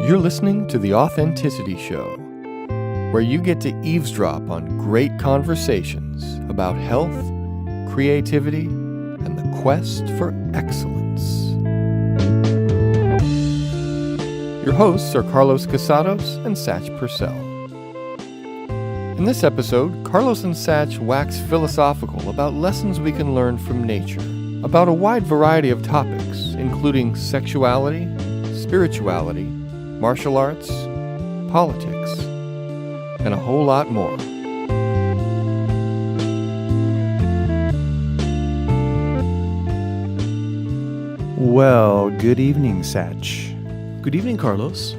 You're listening to The Authenticity Show, where you get to eavesdrop on great conversations about health, creativity, and the quest for excellence. Your hosts are Carlos Casados and Satch Purcell. In this episode, Carlos and Satch wax philosophical about lessons we can learn from nature, about a wide variety of topics, including sexuality, spirituality, martial arts, politics, and a whole lot more. Well, good evening, Satch. Good evening, Carlos.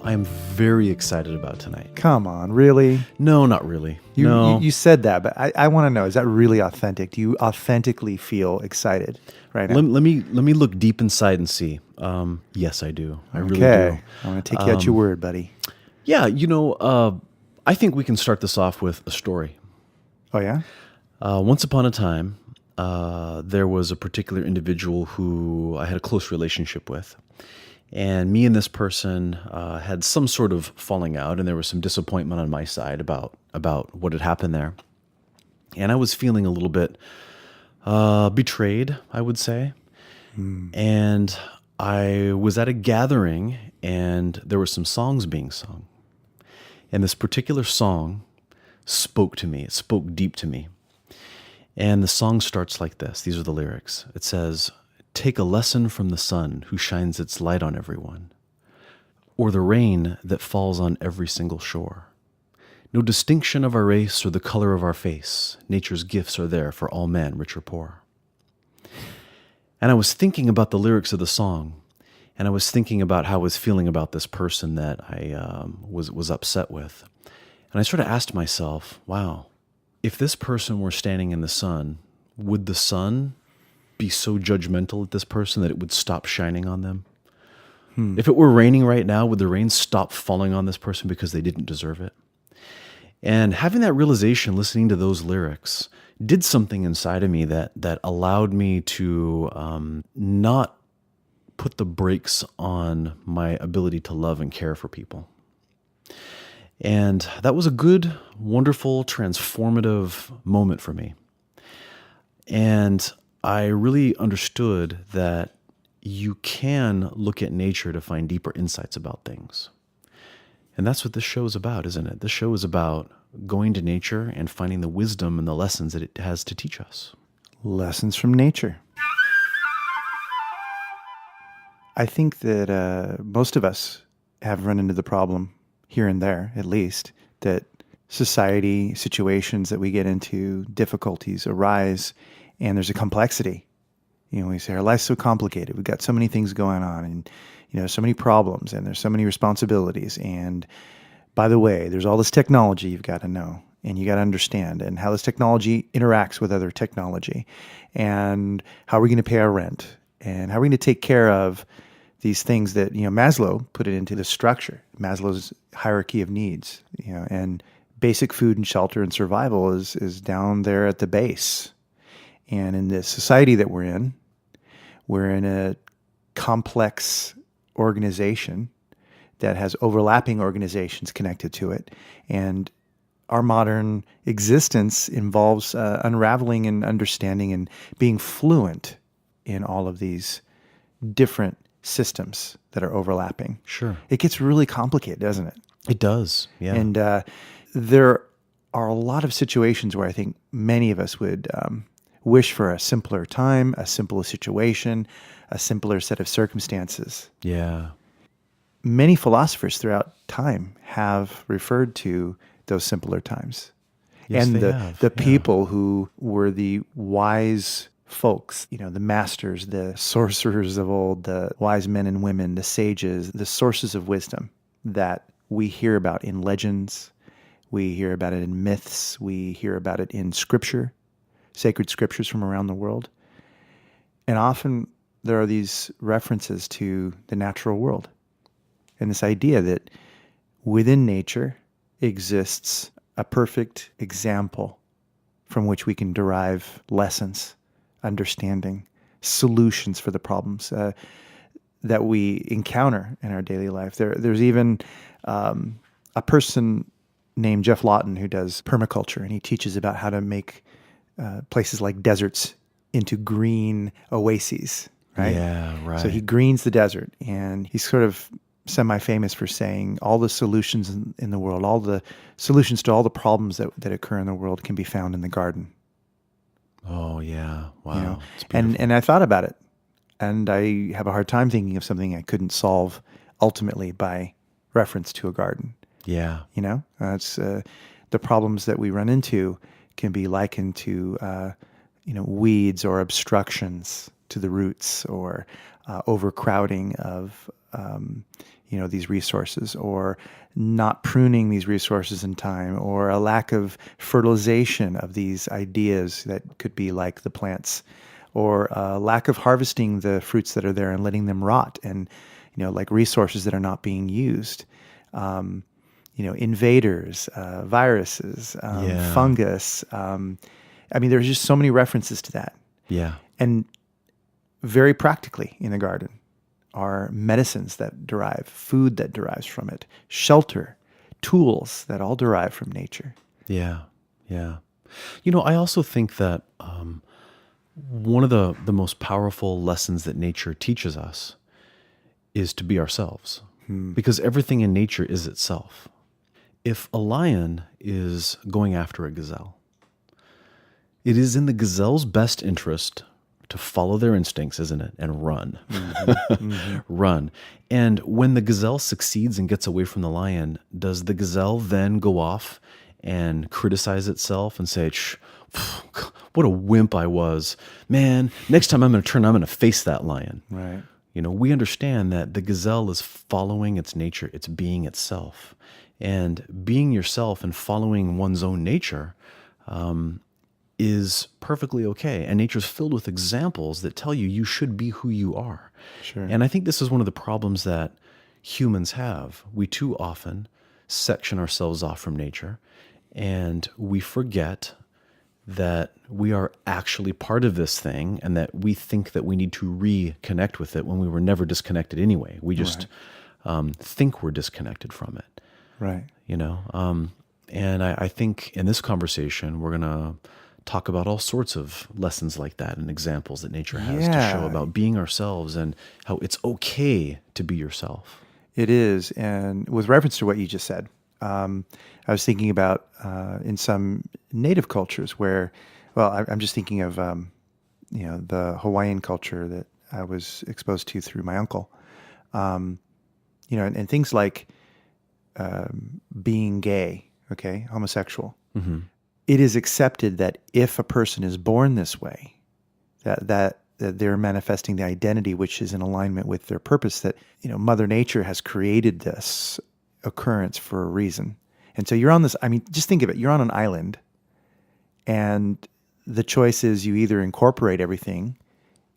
I am very excited about tonight. Come on, really? No, not really. You said that, but I want to know, is that really authentic? Do you authentically feel excited right now? Let me look deep inside and see. Yes, I do. I really do. Okay, I'm going to take you at your word, buddy. Yeah, I think we can start this off with a story. Oh, yeah? Once upon a time, there was a particular individual who I had a close relationship with. And me and this person had some sort of falling out, and there was some disappointment on my side about what had happened there. And I was feeling a little bit betrayed, I would say. And I was at a gathering, and there were some songs being sung. And this particular song spoke to me. It spoke deep to me. And the song starts like this. These are the lyrics. It says, "Take a lesson from the sun who shines its light on everyone, or the rain that falls on every single shore. No distinction of our race or the color of our face. Nature's gifts are there for all men, rich or poor." And I was thinking about the lyrics of the song, and I was thinking about how I was feeling about this person that I was upset with. And I sort of asked myself, wow, if this person were standing in the sun, would the sun be so judgmental at this person that it would stop shining on them? If it were raining right now, would the rain stop falling on this person because they didn't deserve it? And having that realization, listening to those lyrics, did something inside of me that allowed me to not put the brakes on my ability to love and care for people. And that was a good, wonderful, transformative moment for me. And I really understood that you can look at nature to find deeper insights about things. And that's what this show is about, isn't it? This show is about going to nature and finding the wisdom and the lessons that it has to teach us. Lessons from nature. I think that most of us have run into the problem, here and there at least, that society, situations that we get into, difficulties arise, and there's a complexity. We say our life's so complicated. We've got so many things going on, and so many problems, and there's so many responsibilities. And by the way, there's all this technology you've got to know, and you got to understand, and how this technology interacts with other technology, and how are we going to pay our rent, and how are we going to take care of these things that Maslow put it into the structure, Maslow's hierarchy of needs, and basic food and shelter and survival is down there at the base. And in this society that we're in a complex organization that has overlapping organizations connected to it. And our modern existence involves unraveling and understanding and being fluent in all of these different systems that are overlapping. Sure. It gets really complicated, doesn't it? It does, yeah. And there are a lot of situations where I think many of us would wish for a simpler time, a simpler situation, a simpler set of circumstances. Yeah. Many philosophers throughout time have referred to those simpler times. Yes, and they have, the people who were the wise folks, the masters, the sorcerers of old, the wise men and women, the sages, the sources of wisdom that we hear about in legends, we hear about it in myths, we hear about it in scripture, sacred scriptures from around the world. And often there are these references to the natural world and this idea that within nature exists a perfect example from which we can derive lessons, understanding, solutions for the problems. that we encounter in our daily life. There's even a person named Jeff Lawton who does permaculture, and he teaches about how to make places like deserts into green oases, right? Yeah, right. So he greens the desert, and he's sort of semi-famous for saying all the solutions in the world, all the solutions to all the problems that occur in the world can be found in the garden. Oh, yeah. Wow. You know? It's beautiful. And I thought about it, and I have a hard time thinking of something I couldn't solve ultimately by reference to a garden. Yeah. You know, it's the problems that we run into can be likened to weeds or obstructions to the roots, or overcrowding of these resources, or not pruning these resources in time, or a lack of fertilization of these ideas that could be like the plants, or a lack of harvesting the fruits that are there and letting them rot, and like resources that are not being used. Invaders, viruses, fungus. There's just so many references to that. Yeah. And very practically in a garden are medicines that derive, food that derives from it, shelter, tools that all derive from nature. Yeah. Yeah. I also think that one of the most powerful lessons that nature teaches us is to be ourselves, because everything in nature is itself. If a lion is going after a gazelle, it is in the gazelle's best interest to follow their instincts, isn't it? And run. Run. And when the gazelle succeeds and gets away from the lion, does the gazelle then go off and criticize itself and say, what a wimp I was. Man, next time I'm going to face that lion. Right. We understand that the gazelle is following its nature. It's being itself. And being yourself and following one's own nature is perfectly okay. And nature's filled with examples that tell you should be who you are. Sure. And I think this is one of the problems that humans have. We too often section ourselves off from nature, and we forget that we are actually part of this thing, and that we think that we need to reconnect with it when we were never disconnected anyway. We just think we're disconnected from it. Right. And I think in this conversation, we're going to talk about all sorts of lessons like that and examples that nature has to show about being ourselves and how it's okay to be yourself. It is. And with reference to what you just said, I was thinking about in some native cultures where, I'm just thinking of, the Hawaiian culture that I was exposed to through my uncle, and things like being gay, homosexual. Mm-hmm. It is accepted that if a person is born this way, that they're manifesting the identity which is in alignment with their purpose, that Mother Nature has created this occurrence for a reason. And so you're on this, just think of it, you're on an island, and the choice is you either incorporate everything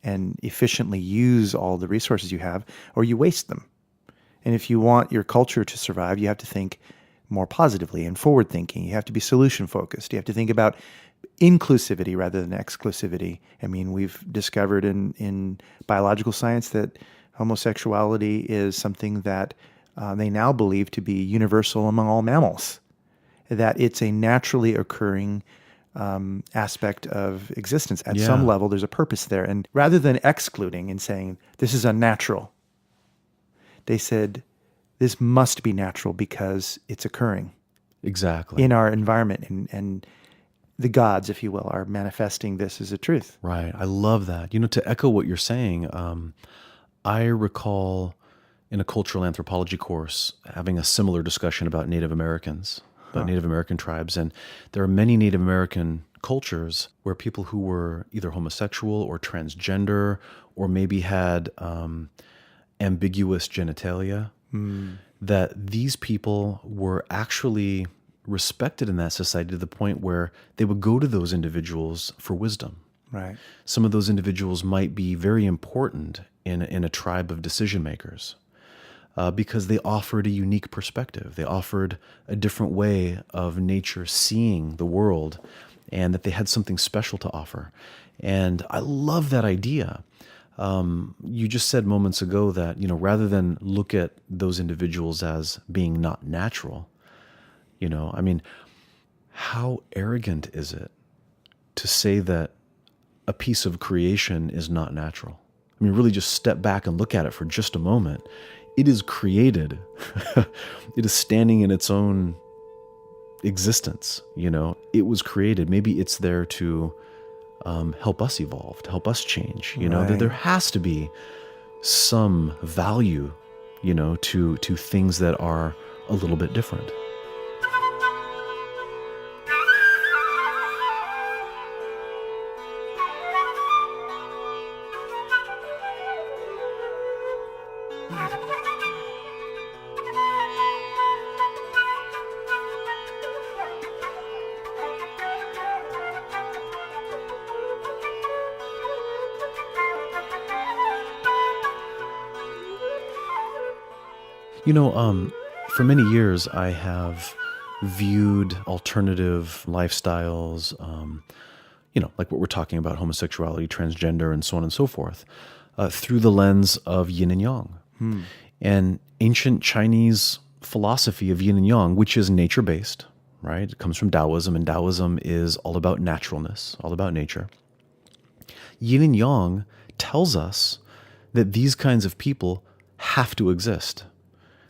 and efficiently use all the resources you have, or you waste them. And if you want your culture to survive, you have to think more positively and forward thinking. You have to be solution focused. You have to think about inclusivity rather than exclusivity. We've discovered in biological science that homosexuality is something that they now believe to be universal among all mammals, that it's a naturally occurring aspect of existence. At some level, there's a purpose there. And rather than excluding and saying, this is unnatural, they said, this must be natural because it's occurring. Exactly. In our environment. And the gods, if you will, are manifesting this as a truth. Right. I love that. To echo what you're saying, I recall in a cultural anthropology course having a similar discussion about Native Americans, about Native American tribes. And there are many Native American cultures where people who were either homosexual or transgender, or maybe had ambiguous genitalia, that these people were actually respected in that society to the point where they would go to those individuals for wisdom. Right. Some of those individuals might be very important in a tribe of decision makers because they offered a unique perspective. They offered a different way of nature seeing the world, and that they had something special to offer. And I love that idea. You just said moments ago that, rather than look at those individuals as being not natural, I mean, how arrogant is it to say that a piece of creation is not natural? I mean, really just step back and look at it for just a moment. It is created. It is standing in its own existence. It was created. Maybe it's there to help us evolve, to help us change. That there has to be some value, to things that are a little bit different. For many years, I have viewed alternative lifestyles, like what we're talking about, homosexuality, transgender, and so on and so forth, through the lens of yin and yang. And ancient Chinese philosophy of yin and yang, which is nature-based, right? It comes from Taoism, and Taoism is all about naturalness, all about nature. Yin and yang tells us that these kinds of people have to exist,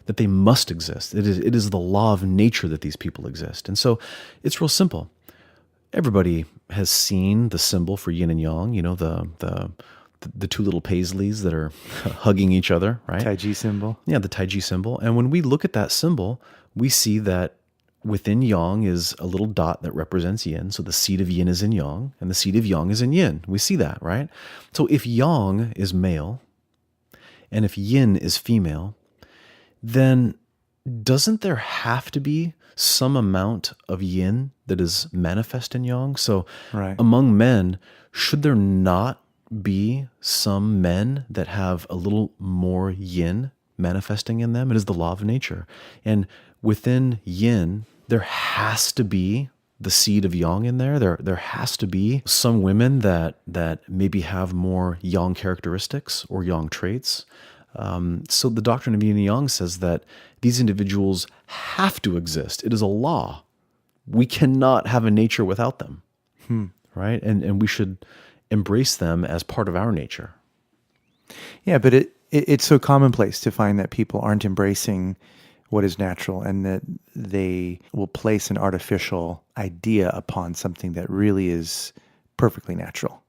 that they must exist. It is the law of nature that these people exist. And so it's real simple. Everybody has seen the symbol for yin and yang, the two little paisleys that are hugging each other, right? Tai Chi symbol. Yeah, the Tai Chi symbol. And when we look at that symbol, we see that within yang is a little dot that represents yin. So the seed of yin is in yang, and the seed of yang is in yin. We see that, right? So if yang is male, and if yin is female, then doesn't there have to be some amount of yin that is manifest in yang? So among men, should there not be some men that have a little more yin manifesting in them? It is the law of nature. And within yin, there has to be the seed of yang in there. There has to be some women that maybe have more yang characteristics or yang traits. So the doctrine of yin and yang says that these individuals have to exist. It is a law. We cannot have a nature without them, right? And we should embrace them as part of our nature. Yeah, but it's so commonplace to find that people aren't embracing what is natural, and that they will place an artificial idea upon something that really is perfectly natural.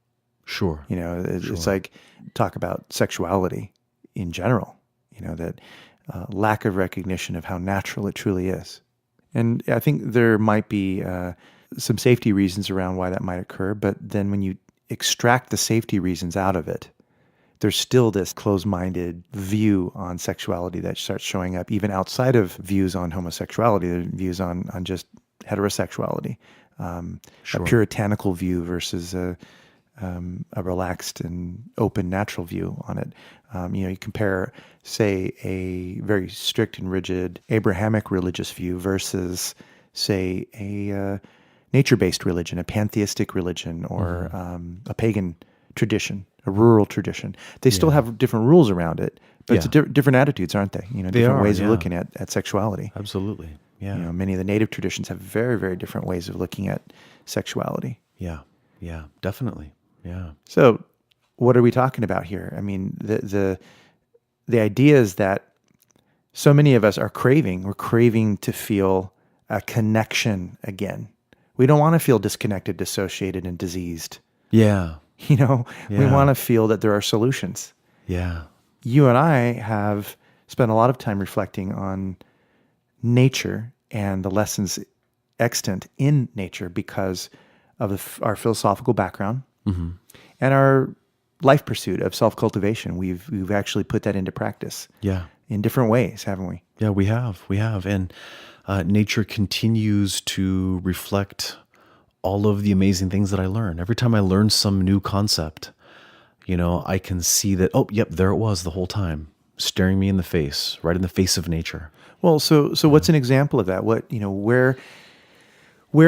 Sure. It's like talk about sexuality in general, that lack of recognition of how natural it truly is. And I think there might be some safety reasons around why that might occur, but then when you extract the safety reasons out of it, there's still this closed-minded view on sexuality that starts showing up even outside of views on homosexuality, the views on just heterosexuality, a puritanical view versus a relaxed and open natural view on it. You compare, say, a very strict and rigid Abrahamic religious view versus, say, a nature-based religion, a pantheistic religion, or a pagan tradition, a rural tradition. They still have different rules around it, but it's different attitudes, aren't they? Different ways of looking at sexuality. Absolutely, yeah. Many of the native traditions have very, very different ways of looking at sexuality. Yeah, definitely, yeah. So what are we talking about here? I mean, the idea is that so many of us are we're craving to feel a connection again. We don't want to feel disconnected, dissociated, and diseased. Yeah. We want to feel that there are solutions. Yeah. You and I have spent a lot of time reflecting on nature and the lessons extant in nature because of our philosophical background and our life pursuit of self-cultivation. We've actually put that into practice. Yeah. In different ways, haven't we? Yeah, we have. And nature continues to reflect all of the amazing things that I learn. Every time I learn some new concept, I can see that, there it was the whole time, staring me in the face, right in the face of nature. Well, so what's an example of that? What, where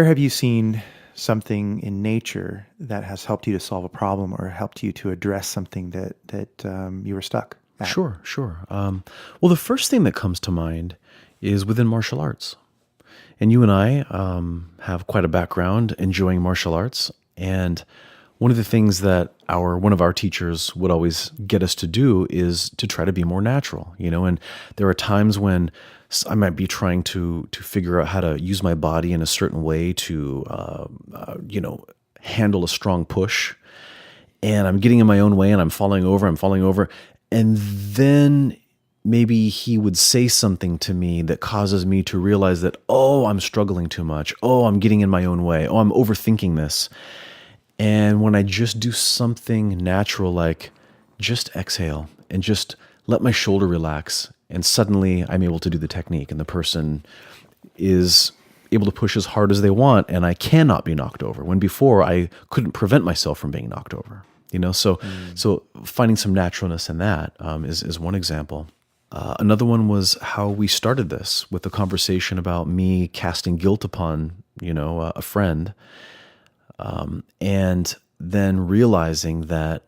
have you seen something in nature that has helped you to solve a problem or helped you to address something that you were stuck at? Sure, sure. Well, the first thing that comes to mind is within martial arts. And you and I have quite a background enjoying martial arts. And one of the things that one of our teachers would always get us to do is to try to be more natural, and there are times when I might be trying to figure out how to use my body in a certain way to, handle a strong push, and I'm getting in my own way and I'm falling over. And then maybe he would say something to me that causes me to realize that, oh, I'm struggling too much. Oh, I'm getting in my own way. Oh, I'm overthinking this. And when I just do something natural, like just exhale and just let my shoulder relax, and suddenly I'm able to do the technique, and the person is able to push as hard as they want, and I cannot be knocked over, when before I couldn't prevent myself from being knocked over. So finding some naturalness in that is one example. Another one was how we started this with a conversation about me casting guilt upon, a friend, and then realizing that,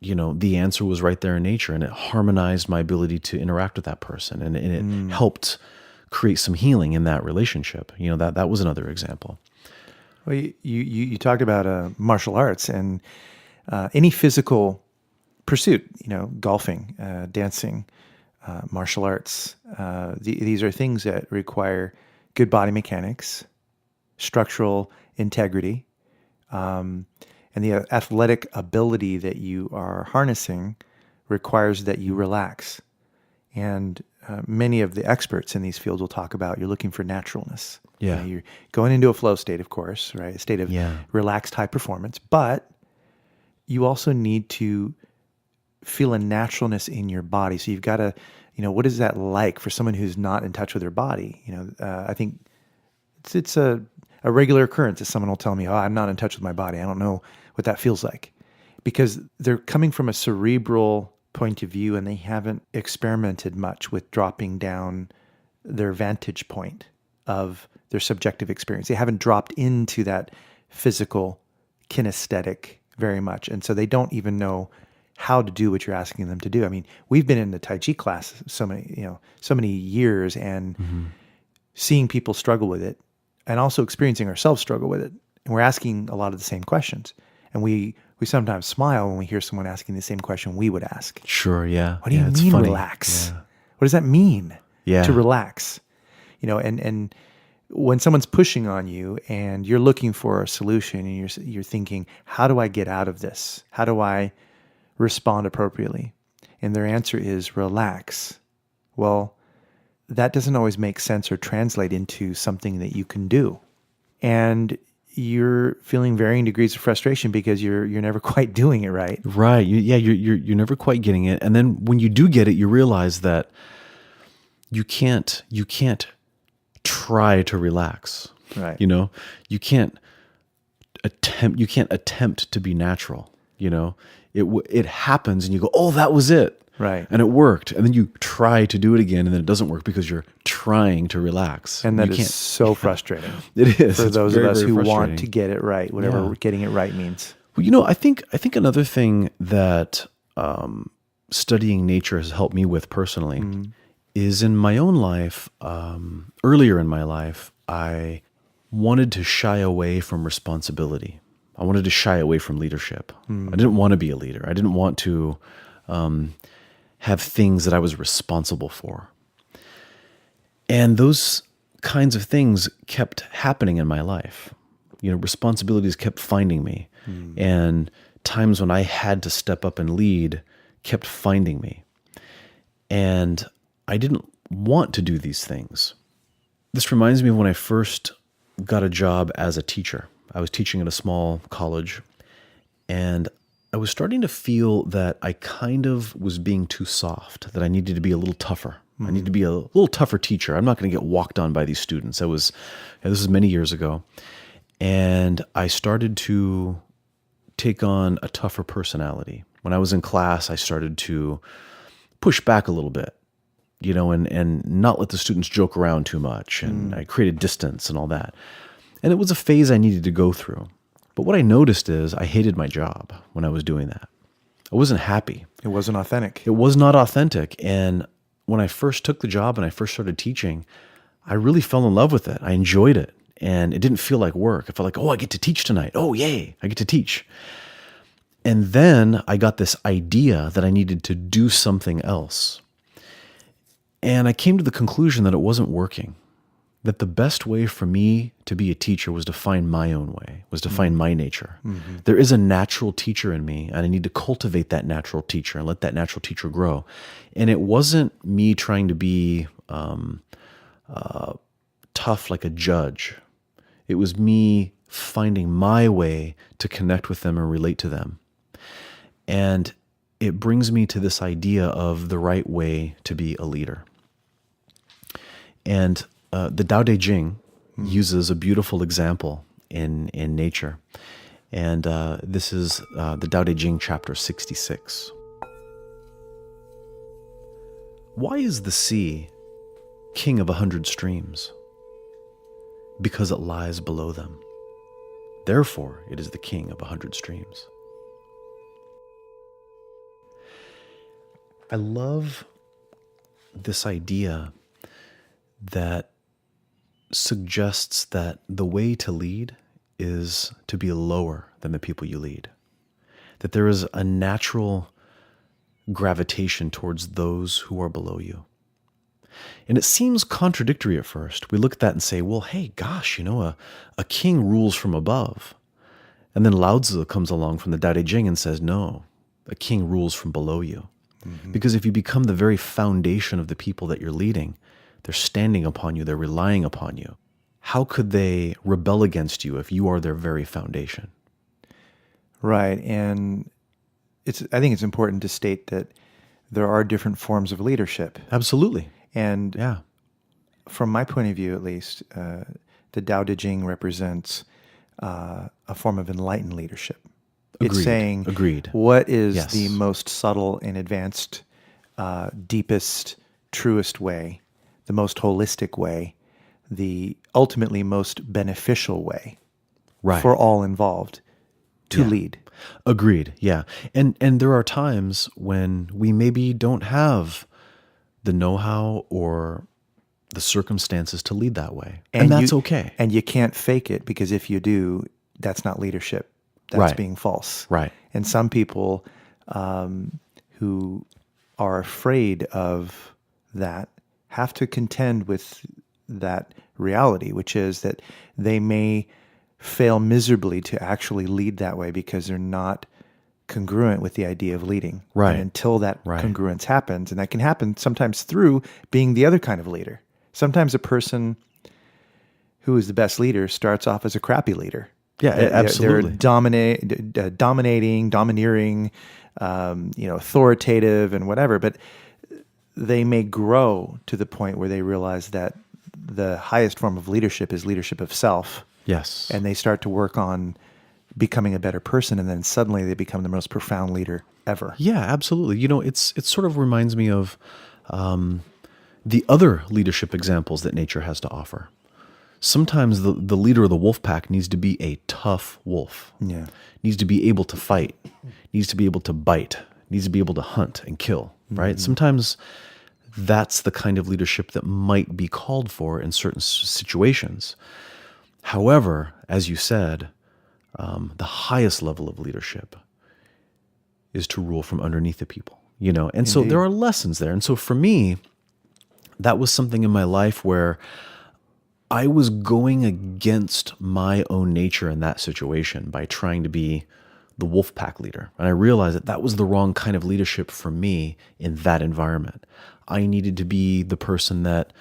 the answer was right there in nature, and it harmonized my ability to interact with that person, and it helped create some healing in that relationship. That was another example. Well, you talked about martial arts and any physical pursuit, golfing, dancing, martial arts. These are things that require good body mechanics, structural integrity, and the athletic ability that you are harnessing requires that you relax. And many of the experts in these fields will talk about you're looking for naturalness. Yeah. You're going into a flow state, of course, right? A state of relaxed high performance, but you also need to feel a naturalness in your body. So you've got to, what is that like for someone who's not in touch with their body? I think it's a regular occurrence that someone will tell me, oh, I'm not in touch with my body. I don't know what that feels like, because they're coming from a cerebral point of view and they haven't experimented much with dropping down their vantage point of their subjective experience. They haven't dropped into that physical kinesthetic very much. And so they don't even know how to do what you're asking them to do. I mean, we've been in the Tai Chi class so many years, and seeing people struggle with it and also experiencing ourselves struggle with it. And we're asking a lot of the same questions. And we sometimes smile when we hear someone asking the same question we would ask. Sure, yeah. What do you mean relax? Yeah. What does that mean to relax? And when someone's pushing on you and you're looking for a solution and you're thinking, how do I get out of this? How do I respond appropriately? And their answer is relax. Well, that doesn't always make sense or translate into something that you can do. And you're feeling varying degrees of frustration because you're never quite doing it right. Right. You're never quite getting it. And then when you do get it, you realize that you can't try to relax. Right. You can't attempt to be natural. It happens and you go, oh, that was it. Right. And it worked. And then you try to do it again and then it doesn't work because you're trying to relax. And that is so frustrating. It is. For those of us who want to get it right, whatever getting it right means. Well, I think another thing that studying nature has helped me with personally is in my own life, earlier in my life, I wanted to shy away from responsibility. I wanted to shy away from leadership. I didn't want to be a leader. I didn't want to have things that I was responsible for. And those kinds of things kept happening in my life. Responsibilities kept finding me. And times when I had to step up and lead kept finding me. And I didn't want to do these things. This reminds me of when I first got a job as a teacher. I was teaching at a small college, and I was starting to feel that I kind of was being too soft, that I needed to be a little tougher. I needed to be a little tougher teacher. I'm not going to get walked on by these students. This was many years ago. And I started to take on a tougher personality. When I was in class, I started to push back a little bit, and not let the students joke around too much. And I created distance and all that. And it was a phase I needed to go through. But what I noticed is I hated my job when I was doing that. I wasn't happy. It wasn't authentic. It was not authentic. And when I first took the job and I first started teaching, I really fell in love with it. I enjoyed it. And it didn't feel like work. I felt like, oh, I get to teach tonight. Oh, yay, I get to teach. And then I got this idea that I needed to do something else. And I came to the conclusion that it wasn't working. That the best way for me to be a teacher was to find my own way, was to find my nature. Mm-hmm. There is a natural teacher in me, and I need to cultivate that natural teacher and let that natural teacher grow. And it wasn't me trying to be tough like a judge. It was me finding my way to connect with them and relate to them. And it brings me to this idea of the right way to be a leader. And the Tao Te Ching uses a beautiful example in nature. And this is the Tao Te Ching chapter 66. Why is the sea king of 100 streams? Because it lies below them. Therefore, it is the king of 100 streams. I love this idea that suggests that the way to lead is to be lower than the people you lead. That there is a natural gravitation towards those who are below you. And it seems contradictory at first. We look at that and say, well, hey, gosh, a king rules from above. And then Lao Tzu comes along from the Tao Te Ching and says, no, a king rules from below you. Mm-hmm. Because if you become the very foundation of the people that you're leading, they're standing upon you, they're relying upon you. How could they rebel against you if you are their very foundation? Right. And I think it's important to state that there are different forms of leadership. Absolutely. And yeah, from my point of view, at least, the Tao Te Ching represents a form of enlightened leadership. Agreed. It's saying, Agreed. What is Yes. the most subtle and advanced, deepest, truest way, the most holistic way, the ultimately most beneficial way Right. for all involved to lead. Agreed. Yeah. And there are times when we maybe don't have the know-how or the circumstances to lead that way. And that's okay. And you can't fake it, because if you do, that's not leadership. That's Right. being false. Right. And some people who are afraid of that have to contend with that reality, which is that they may fail miserably to actually lead that way because they're not congruent with the idea of leading. Right. And until that Right. congruence happens, and that can happen sometimes through being the other kind of leader. Sometimes a person who is the best leader starts off as a crappy leader. Yeah, absolutely. They're dominating, domineering, authoritative and whatever, but they may grow to the point where they realize that the highest form of leadership is leadership of self. Yes. And they start to work on becoming a better person, and then suddenly they become the most profound leader ever. Yeah, absolutely. It sort of reminds me of the other leadership examples that nature has to offer. Sometimes the leader of the wolf pack needs to be a tough wolf. Yeah. Needs to be able to fight. Needs to be able to bite. Needs to be able to hunt and kill, right? Mm-hmm. Sometimes that's the kind of leadership that might be called for in certain situations. However, as you said, the highest level of leadership is to rule from underneath the people, And so there are lessons there. And so for me, that was something in my life where I was going against my own nature in that situation by trying to be the wolf pack leader. And I realized that was the wrong kind of leadership for me in that environment. I needed to be the person that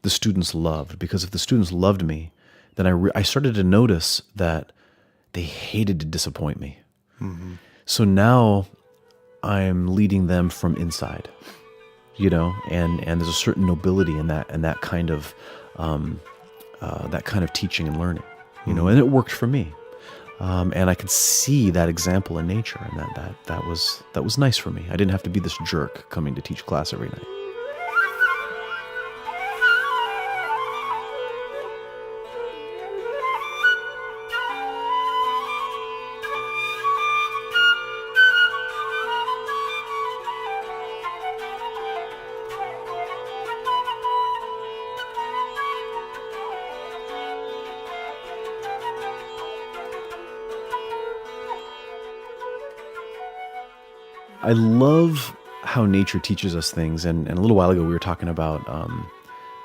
the students loved, because if the students loved me, then I started to notice that they hated to disappoint me. Mm-hmm. So now I'm leading them from inside, and there's a certain nobility in that kind of teaching and learning, and it worked for me. And I could see that example in nature, and that was nice for me. I didn't have to be this jerk coming to teach class every night. I love how nature teaches us things. And a little while ago, we were talking about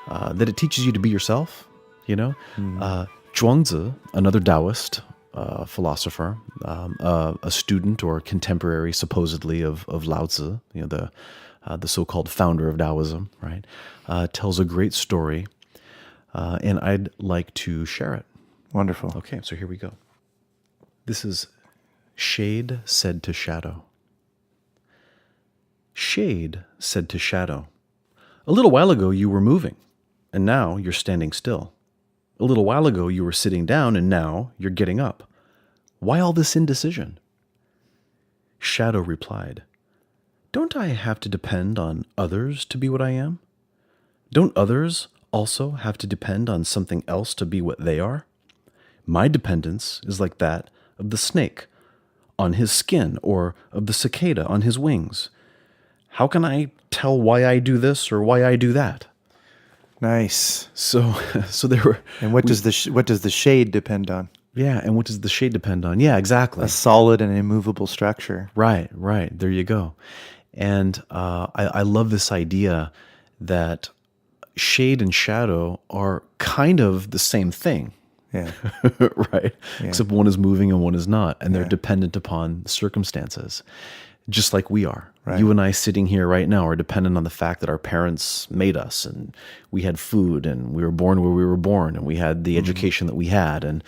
that it teaches you to be yourself, you know? Zhuangzi, another Taoist philosopher, a student or contemporary, supposedly, of Lao Tzu, you know, the so-called founder of Taoism, right? Tells a great story, and I'd like to share it. Wonderful. Okay, so here we go. This is Shade said to Shadow. Shade said to Shadow, "A little while ago you were moving, and now you're standing still. A little while ago you were sitting down, and now you're getting up. Why all this indecision?" Shadow replied, "Don't I have to depend on others to be what I am? Don't others also have to depend on something else to be what they are? My dependence is like that of the snake on his skin or of the cicada on his wings. How can I tell why I do this or why I do that?" Nice. So there were. And what does the shade depend on? Yeah, and what does the shade depend on? Yeah, exactly. A solid and immovable structure. Right. There you go. And I love this idea that shade and shadow are kind of the same thing. Yeah. Right? Yeah. Except one is moving and one is not, and they're dependent upon circumstances, just like we are. Right. You and I sitting here right now are dependent on the fact that our parents made us, and we had food, and we were born where we were born, and we had the education that we had, and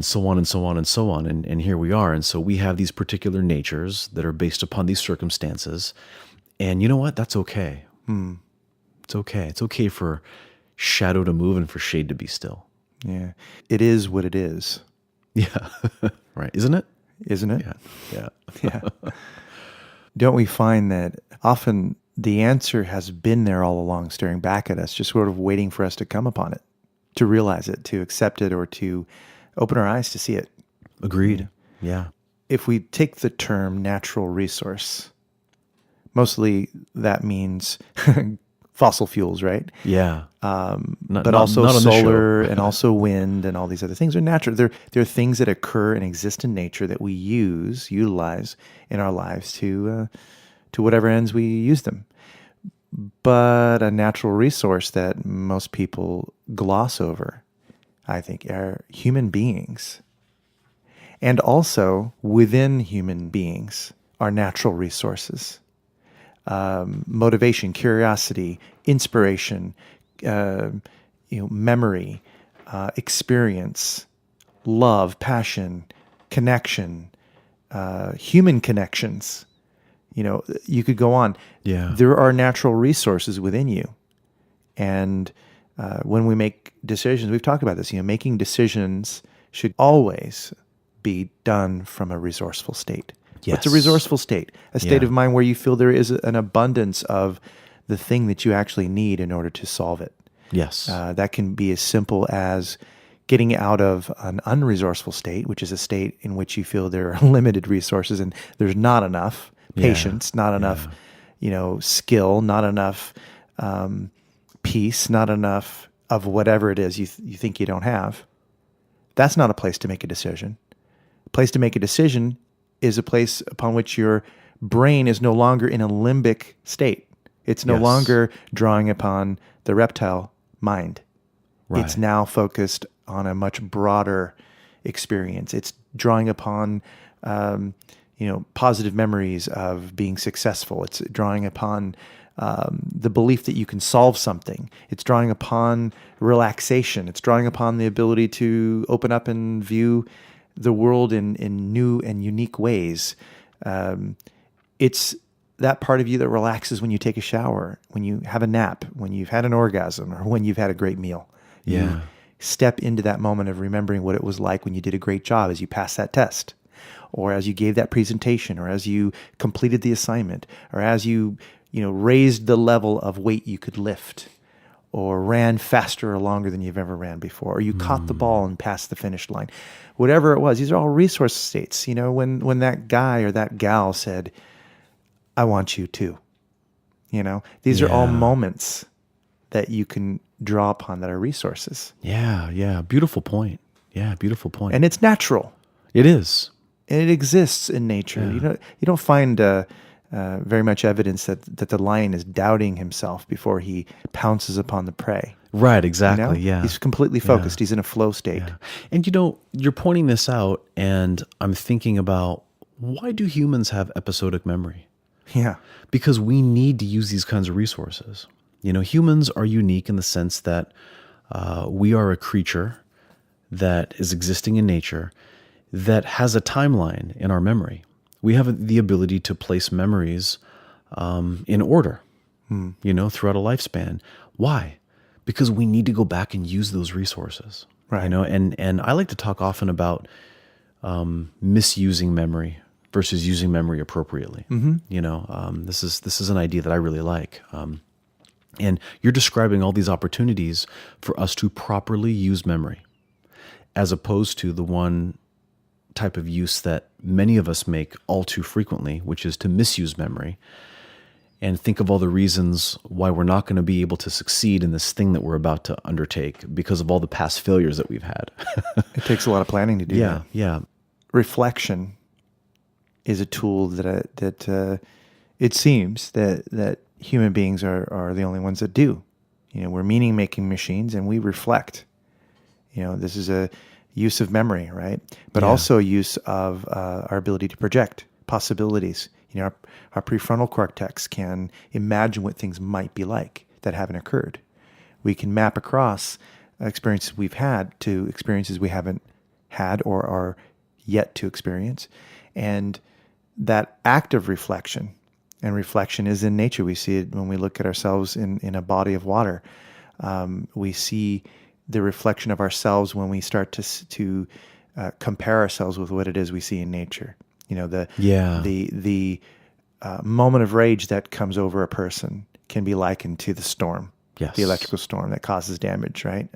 so on and so on and so on, and here we are. And so we have these particular natures that are based upon these circumstances, and you know what? That's okay. It's okay. It's okay for shadow to move and for shade to be still. Yeah. It is what it is. Yeah. Right. Isn't it? Isn't it? Yeah. Yeah. Don't we find that often the answer has been there all along, staring back at us, just sort of waiting for us to come upon it, to realize it, to accept it, or to open our eyes to see it? Agreed. Yeah. If we take the term natural resource, mostly that means fossil fuels, right? Yeah. But also not on the solar show. and also wind and all these other things are natural. They're things that occur and exist in nature that we utilize in our lives to whatever ends we use them. But a natural resource that most people gloss over, I think, are human beings. And also within human beings are natural resources. Motivation, curiosity, inspiration, memory, experience, love, passion, connection, human connections. You could go on. Yeah. There are natural resources within you. And when we make decisions, we've talked about this, making decisions should always be done from a resourceful state. Yes. What's a resourceful state? A state Yeah. of mind where you feel there is an abundance of the thing that you actually need in order to solve it. Yes. That can be as simple as getting out of an unresourceful state, which is a state in which you feel there are limited resources and there's not enough patience, not enough, skill, not enough peace, not enough of whatever it is you think you don't have. That's not a place to make a decision. A place to make a decision is a place upon which your brain is no longer in a limbic state. It's no Yes. longer drawing upon the reptile mind. Right. It's now focused on a much broader experience. It's drawing upon, positive memories of being successful. It's drawing upon the belief that you can solve something. It's drawing upon relaxation. It's drawing upon the ability to open up and view the world in new and unique ways. It's that part of you that relaxes when you take a shower, when you have a nap, when you've had an orgasm, or when you've had a great meal. Yeah. You step into that moment of remembering what it was like when you did a great job as you passed that test, or as you gave that presentation, or as you completed the assignment, or as you raised the level of weight you could lift, or ran faster or longer than you've ever ran before, or you caught the ball and passed the finish line. Whatever it was, these are all resource states. When that guy or that gal said, "I want you too." These are all moments that you can draw upon that are resources. Yeah. Beautiful point. Yeah, beautiful point. And it's natural. it is. And it exists in nature. You don't find very much evidence that the lion is doubting himself before he pounces upon the prey. Right, exactly, You know? He's completely focused. Yeah. He's in a flow state. Yeah. And you know, you're pointing this out, and I'm thinking about, why do humans have episodic memory? Yeah. Because we need to use these kinds of resources. You know, humans are unique in the sense that we are a creature that is existing in nature that has a timeline in our memory. We have the ability to place memories in order, you know, throughout a lifespan. Why? Because we need to go back and use those resources. Right. You know, and I like to talk often about misusing memory versus using memory appropriately. You know, this is an idea that I really like. And you're describing all these opportunities for us to properly use memory, as opposed to the one type of use that many of us make all too frequently, which is to misuse memory and think of all the reasons why we're not going to be able to succeed in this thing that we're about to undertake because of all the past failures that we've had. It takes a lot of planning to do that. Yeah. Reflection is a tool that it seems that human beings are the only ones that do. You know, we're meaning-making machines, and we reflect. You know, this is a use of memory, right? But also a use of our ability to project possibilities. You know, our prefrontal cortex can imagine what things might be like that haven't occurred. We can map across experiences we've had to experiences we haven't had or are yet to experience. And that act of reflection, and reflection is in nature. We see it when we look at ourselves in a body of water. We see the reflection of ourselves when we start to compare ourselves with what it is we see in nature. You know, the moment of rage that comes over a person can be likened to the storm, the electrical storm that causes damage, right?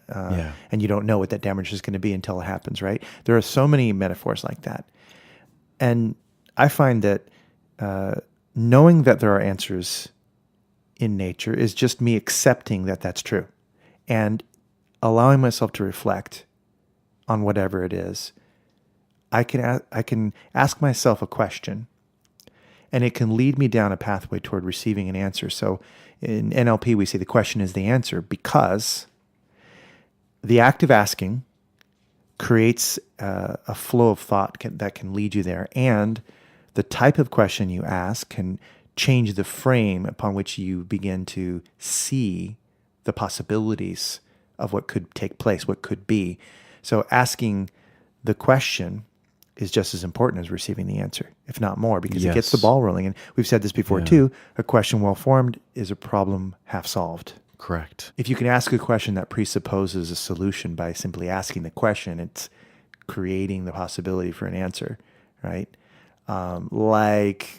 And you don't know what that damage is going to be until it happens, right? There are so many metaphors like that. And I find that knowing that there are answers in nature is just me accepting that that's true and allowing myself to reflect on whatever it is. I can ask myself a question, and it can lead me down a pathway toward receiving an answer. So in NLP, we say the question is the answer because the act of asking creates a flow of thought that can lead you there. And the type of question you ask can change the frame upon which you begin to see the possibilities of what could take place, what could be. So asking the question is just as important as receiving the answer, if not more, because it gets the ball rolling. And we've said this before too, a question well formed is a problem half solved. Correct. If you can ask a question that presupposes a solution by simply asking the question, it's creating the possibility for an answer, right? Like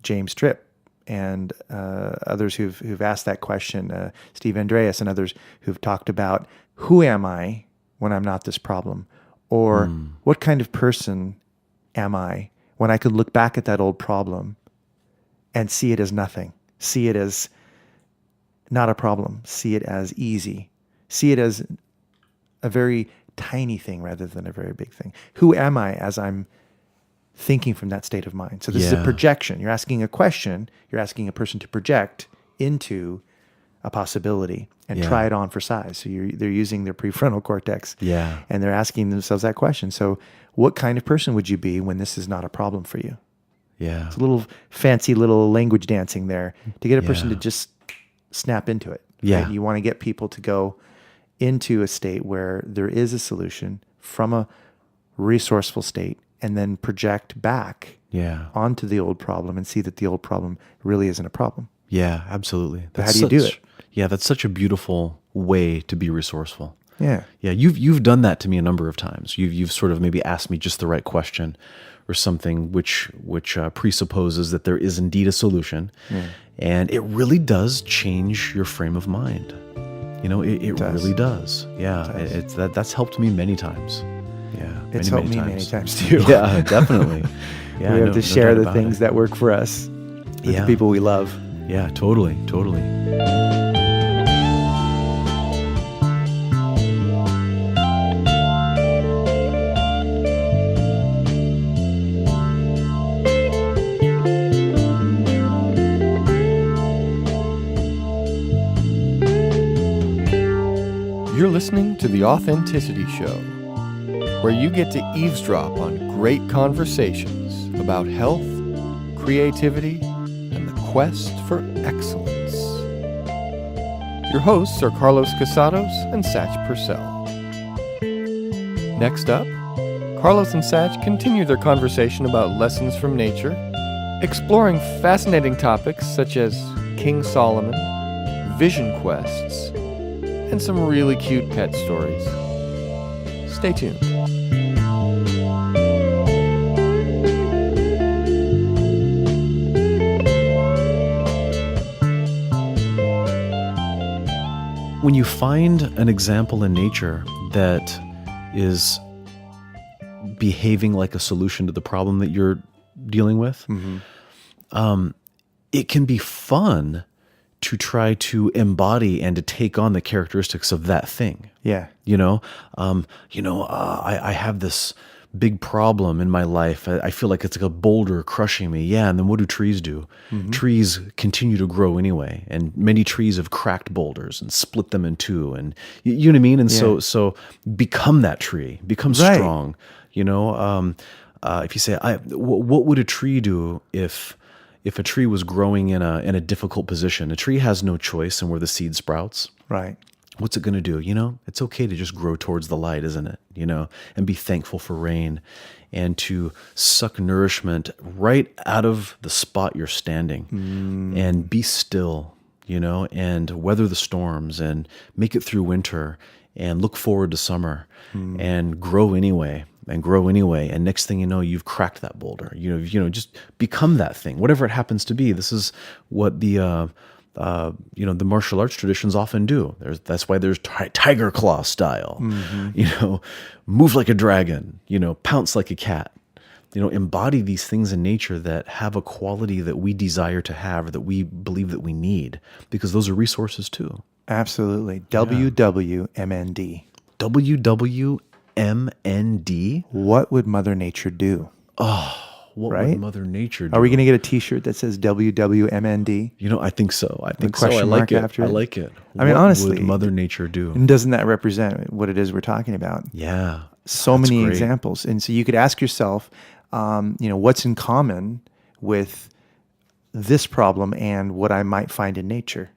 James Tripp and others who've asked that question, Steve Andreas and others who've talked about, who am I when I'm not this problem? Or what kind of person am I when I could look back at that old problem and see it as nothing, see it as not a problem, see it as easy, see it as a very tiny thing rather than a very big thing. Who am I as I'm thinking from that state of mind? So this is a projection. You're asking a question, you're asking a person to project into a possibility and try it on for size. So they're using their prefrontal cortex and they're asking themselves that question. So what kind of person would you be when this is not a problem for you? Yeah. It's a little fancy little language dancing there to get a person to just snap into it. Yeah. Right? You want to get people to go into a state where there is a solution from a resourceful state and then project back onto the old problem and see that the old problem really isn't a problem. Yeah, absolutely. How do you do it? Yeah, that's such a beautiful way to be resourceful. Yeah. Yeah, you've done that to me a number of times. You've sort of maybe asked me just the right question or something which presupposes that there is indeed a solution. And it really does change your frame of mind. You know, it really does. Yeah, that's helped me many times. Yeah, it's helped me many times too. Yeah, definitely. Yeah, we have to share the things that work for us with the people we love. Yeah, totally. You're listening to The Authenticity Show, where you get to eavesdrop on great conversations about health, creativity, and the quest for excellence. Your hosts are Carlos Casados and Satch Purcell. Next up, Carlos and Satch continue their conversation about lessons from nature, exploring fascinating topics such as King Solomon, vision quests, and some really cute pet stories. Stay tuned. When you find an example in nature that is behaving like a solution to the problem that you're dealing with, it can be fun to try to embody and to take on the characteristics of that thing. Yeah. I have this big problem in my life. I feel like it's like a boulder crushing me. Yeah, and then what do trees do? Trees continue to grow anyway, and many trees have cracked boulders and split them in two, and you know what I mean? And so become that tree, become strong. If you say, what would a tree do if a tree was growing in a difficult position? A tree has no choice in where the seed sprouts. Right. What's it going to do? It's okay to just grow towards the light, isn't it? And be thankful for rain and to suck nourishment right out of the spot you're standing and be still, and weather the storms and make it through winter and look forward to summer and grow anyway. And next thing you know, you've cracked that boulder. Just become that thing, whatever it happens to be. This is what the martial arts traditions often do. That's why there's tiger claw style. Move like a dragon. Pounce like a cat. Embody these things in nature that have a quality that we desire to have or that we believe that we need, because those are resources too. Absolutely. WWMND. WWMND. What would Mother Nature do? What would Mother Nature do? Are we going to get a T-shirt that says WWMND? I think so. I question like mark it. after I it? like it. I mean, honestly, what would Mother Nature do? And doesn't that represent what it is we're talking about? Yeah. So that's many great. examples. And so you could ask yourself, what's in common with this problem and what I might find in nature?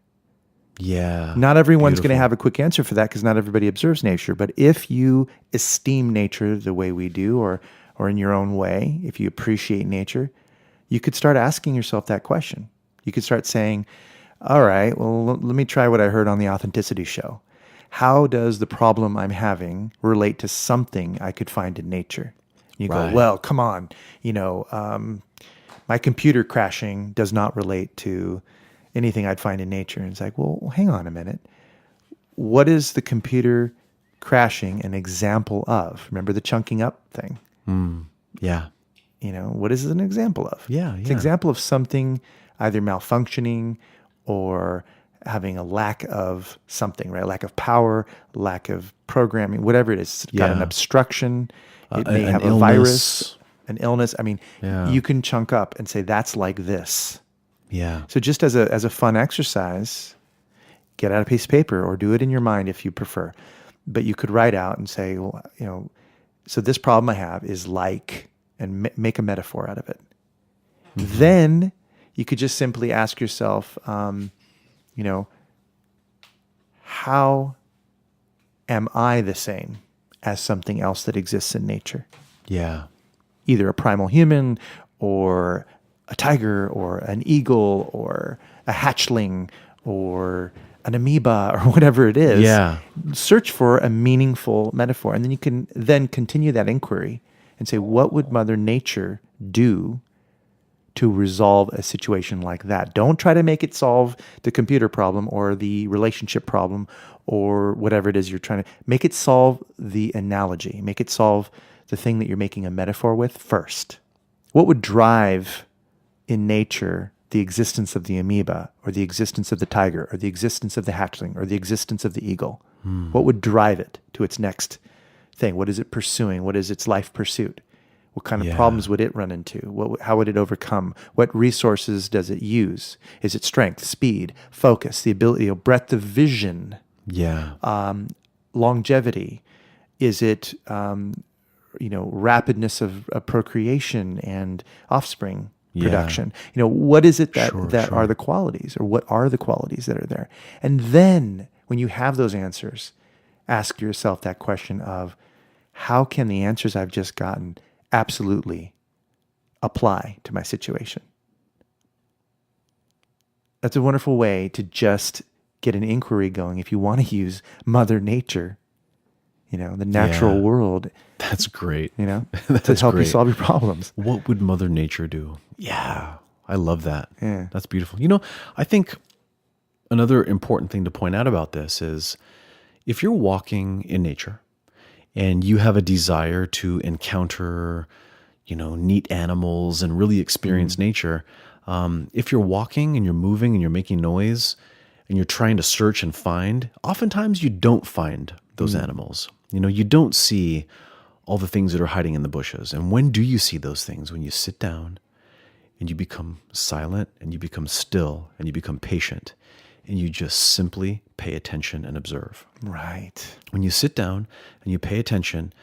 Yeah. Not everyone's going to Beautiful. have a quick answer for that because not everybody observes nature. But if you esteem nature the way we do, or in your own way, if you appreciate nature, you could start asking yourself that question. You could start saying, all right, well, let me try what I heard on the Authenticity Show. How does the problem I'm having relate to something I could find in nature? You go, well, come on, my computer crashing does not relate to anything I'd find in nature. And it's like, well, hang on a minute. What is the computer crashing an example of? Remember the chunking up thing? Yeah. What is it an example of? Yeah. It's an example of something either malfunctioning or having a lack of something, right? Lack of power, lack of programming, whatever it is. It's got an obstruction. It may have a illness. virus, an illness. I mean, Yeah. you can chunk up and say, that's like this. Yeah. So just as a fun exercise, get out a piece of paper or do it in your mind if you prefer. But you could write out and say, well, so this problem I have is like, and make a metaphor out of it. Then you could just simply ask yourself, how am I the same as something else that exists in nature? Yeah. Either a primal human or a tiger or an eagle or a hatchling or an amoeba or whatever it is. Yeah. Search for a meaningful metaphor. And then you can then continue that inquiry and say, what would Mother Nature do to resolve a situation like that? Don't try to make it solve the computer problem or the relationship problem or whatever it is you're trying to make it solve. The analogy, make it solve the thing that you're making a metaphor with first. What would drive in nature the existence of the amoeba or the existence of the tiger or the existence of the hatchling or the existence of the eagle? What would drive it to its next thing? What is it pursuing? What is its life pursuit? What kind of problems would it run into? How would it overcome? What resources does it use? Is it strength, speed, focus, the ability, breadth of vision? Yeah. longevity? Is it rapidness of procreation and offspring production? What is it that Sure. are the qualities, or what are the qualities that are there? And then when you have those answers, ask yourself that question of, how can the answers I've just gotten absolutely apply to my situation? That's a wonderful way to just get an inquiry going if you want to use Mother Nature, the natural world, That's great. to That's help you great. solve your problems. What would Mother Nature do? Yeah, I love that. Yeah. That's beautiful. I think another important thing to point out about this is, if you're walking in nature and you have a desire to encounter, neat animals and really experience nature, if you're walking and you're moving and you're making noise and you're trying to search and find, oftentimes you don't find those animals. You don't see all the things that are hiding in the bushes. And when do you see those things? When you sit down and you become silent and you become still and you become patient and you just simply pay attention and observe. Right. When you sit down and you pay attention,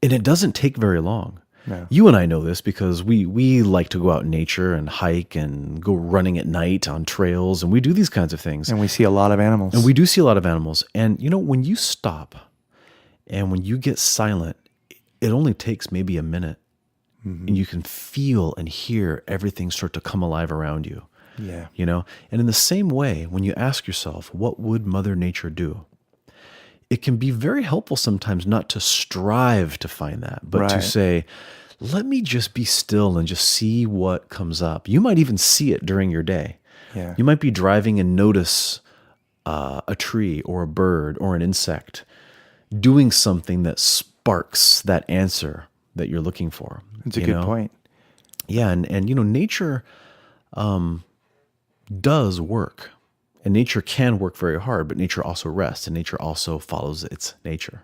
and it doesn't take very long. No. You and I know this because we like to go out in nature and hike and go running at night on trails, and we do these kinds of things. And we see a lot of animals. And we do see a lot of animals. And when you stop and when you get silent, it only takes maybe a minute. And you can feel and hear everything start to come alive around you. Yeah. And in the same way, when you ask yourself, what would Mother Nature do? It can be very helpful sometimes not to strive to find that, but to say, let me just be still and just see what comes up. You might even see it during your day. Yeah. You might be driving and notice a tree or a bird or an insect doing something that sparks that answer that you're looking for. That's a good point. Yeah, and nature does work. And nature can work very hard, but nature also rests, and nature also follows its nature.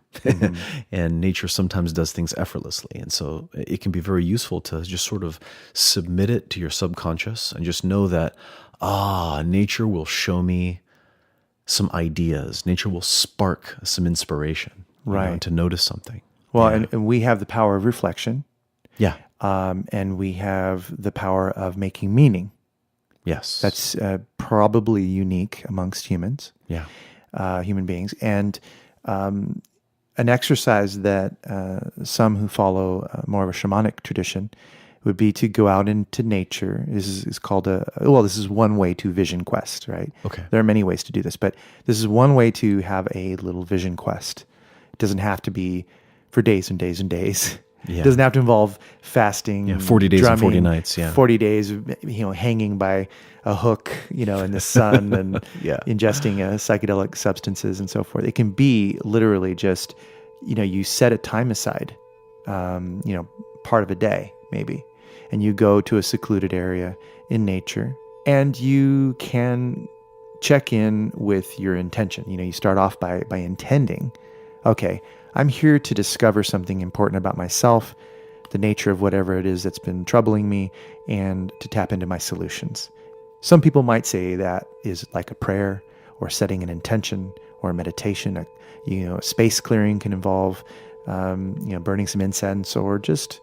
And nature sometimes does things effortlessly. And so it can be very useful to just sort of submit it to your subconscious and just know that, nature will show me some ideas. Nature will spark some inspiration, to notice something. Well, and we have the power of reflection. Yeah. And we have the power of making meaning. Yes. That's probably unique amongst humans. Yeah. Human beings. And an exercise that some who follow more of a shamanic tradition would be to go out into nature. This is called this is one way to vision quest, right? Okay. There are many ways to do this, but this is one way to have a little vision quest. It doesn't have to be for days and days and days. Yeah. It doesn't have to involve fasting. Yeah, 40 days and 40 nights, yeah. 40 days, hanging by a hook, in the sun and ingesting psychedelic substances and so forth. It can be literally just, you set a time aside, part of a day maybe, and you go to a secluded area in nature, and you can check in with your intention. You start off by intending, okay, I'm here to discover something important about myself, the nature of whatever it is that's been troubling me, and to tap into my solutions. Some people might say that is like a prayer or setting an intention or a meditation. A space clearing can involve, burning some incense or just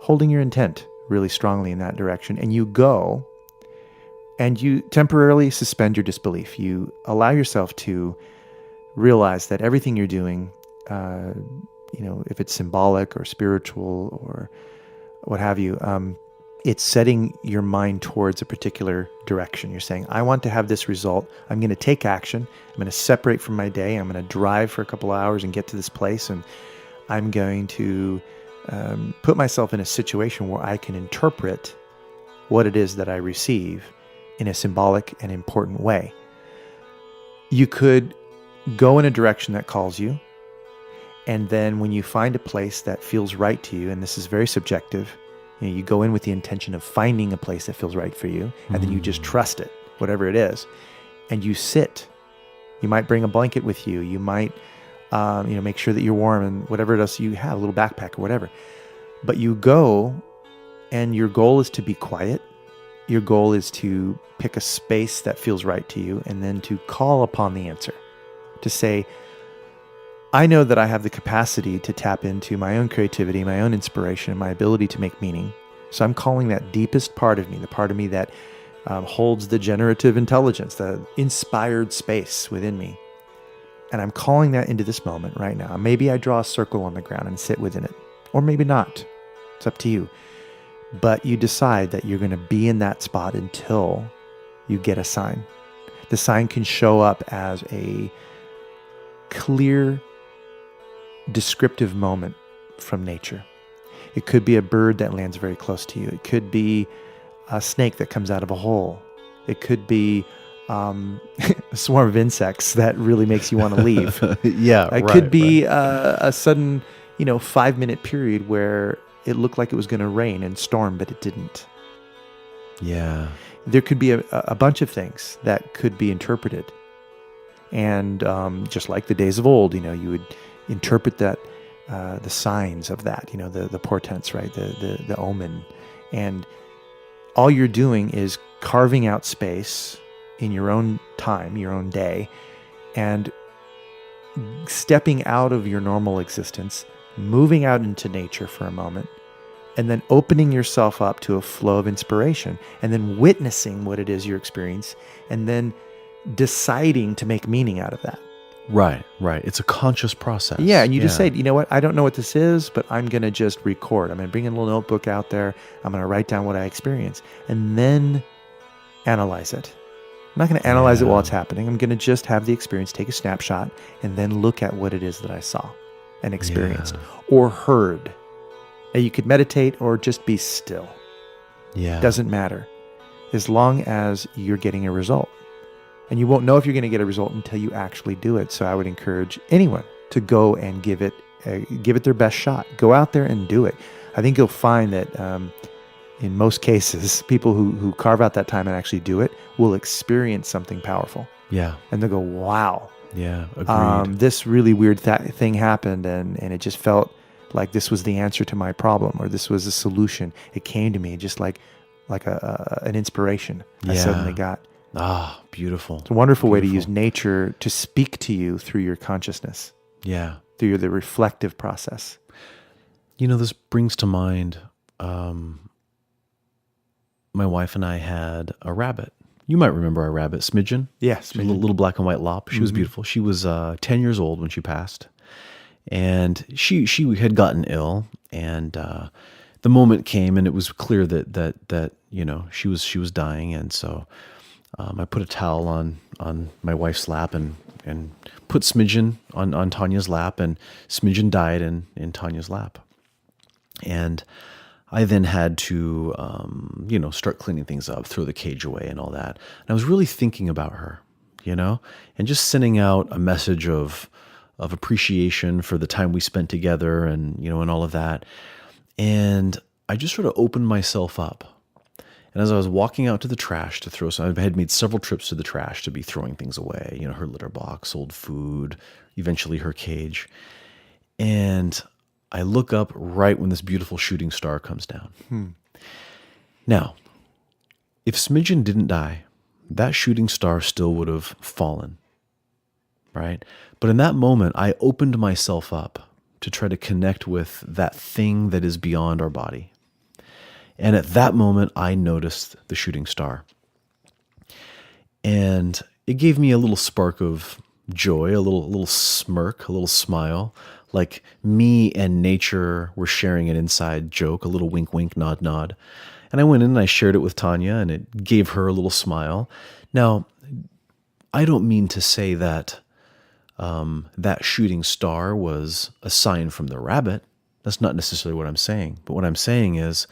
holding your intent really strongly in that direction. And you go and you temporarily suspend your disbelief. You allow yourself to realize that everything you're doing, if it's symbolic or spiritual or what have you, it's setting your mind towards a particular direction. You're saying, I want to have this result. I'm going to take action. I'm going to separate from my day. I'm going to drive for a couple of hours and get to this place. And I'm going to put myself in a situation where I can interpret what it is that I receive in a symbolic and important way. You could go in a direction that calls you. And then when you find a place that feels right to you, and this is very subjective, you go in with the intention of finding a place that feels right for you, and then you just trust it, whatever it is, and you sit. You might bring a blanket with you. You might, make sure that you're warm and whatever else you have, a little backpack or whatever. But you go, and your goal is to be quiet. Your goal is to pick a space that feels right to you, and then to call upon the answer, to say, I know that I have the capacity to tap into my own creativity, my own inspiration, my ability to make meaning. So I'm calling that deepest part of me, the part of me that holds the generative intelligence, the inspired space within me. And I'm calling that into this moment right now. Maybe I draw a circle on the ground and sit within it, or maybe not. It's up to you. But you decide that you're going to be in that spot until you get a sign. The sign can show up as a clear, descriptive moment from nature. It could be a bird that lands very close to you. It could be a snake that comes out of a hole. It could be a swarm of insects that really makes you want to leave. It could be a sudden, 5-minute period where it looked like it was going to rain and storm, but it didn't. Yeah. There could be a bunch of things that could be interpreted. And just like the days of old, you would interpret that, the signs of that, the portents, right? The omen. And all you're doing is carving out space in your own time, your own day, and stepping out of your normal existence, moving out into nature for a moment, and then opening yourself up to a flow of inspiration, and then witnessing what it is you're experiencing, and then deciding to make meaning out of that. Right. It's a conscious process. Yeah, and you just say, you know what, I don't know what this is, but I'm going to just record. I'm going to bring a little notebook out there. I'm going to write down what I experience, and then analyze it. I'm not going to analyze it while it's happening. I'm going to just have the experience, take a snapshot, and then look at what it is that I saw and experienced or heard. Now, you could meditate or just be still. Yeah. Doesn't matter, as long as you're getting a result. And you won't know if you're going to get a result until you actually do it. So I would encourage anyone to go and give it their best shot. Go out there and do it. I think you'll find that in most cases, people who carve out that time and actually do it will experience something powerful. Yeah. And they'll go, wow. Yeah, agreed. This really weird thing happened, and it just felt like this was the answer to my problem, or this was a solution. It came to me just like an inspiration I suddenly got. Ah, beautiful. It's a wonderful way to use nature to speak to you through your consciousness. Yeah. Through the reflective process. This brings to mind, my wife and I had a rabbit. You might remember our rabbit, Smidgen. Yes. A little black and white lop. She was beautiful. She was 10 years old when she passed. And she had gotten ill, and the moment came, and it was clear that she was dying, and so I put a towel on my wife's lap and put Smidgen on Tanya's lap, and Smidgen died in Tanya's lap. And I then had to start cleaning things up, throw the cage away and all that. And I was really thinking about her, and just sending out a message of appreciation for the time we spent together, and and all of that. And I just sort of opened myself up. And as I was walking out to the trash to throw some, I had made several trips to the trash to be throwing things away, her litter box, old food, eventually her cage. And I look up right when this beautiful shooting star comes down. Now, if Smidgen didn't die, that shooting star still would have fallen, right? But in that moment, I opened myself up to try to connect with that thing that is beyond our body. And at that moment, I noticed the shooting star. And it gave me a little spark of joy, a little smirk, a little smile, like me and nature were sharing an inside joke, a little wink, wink, nod, nod. And I went in and I shared it with Tanya, and it gave her a little smile. Now, I don't mean to say that that shooting star was a sign from the rabbit. That's not necessarily what I'm saying. But what I'm saying is,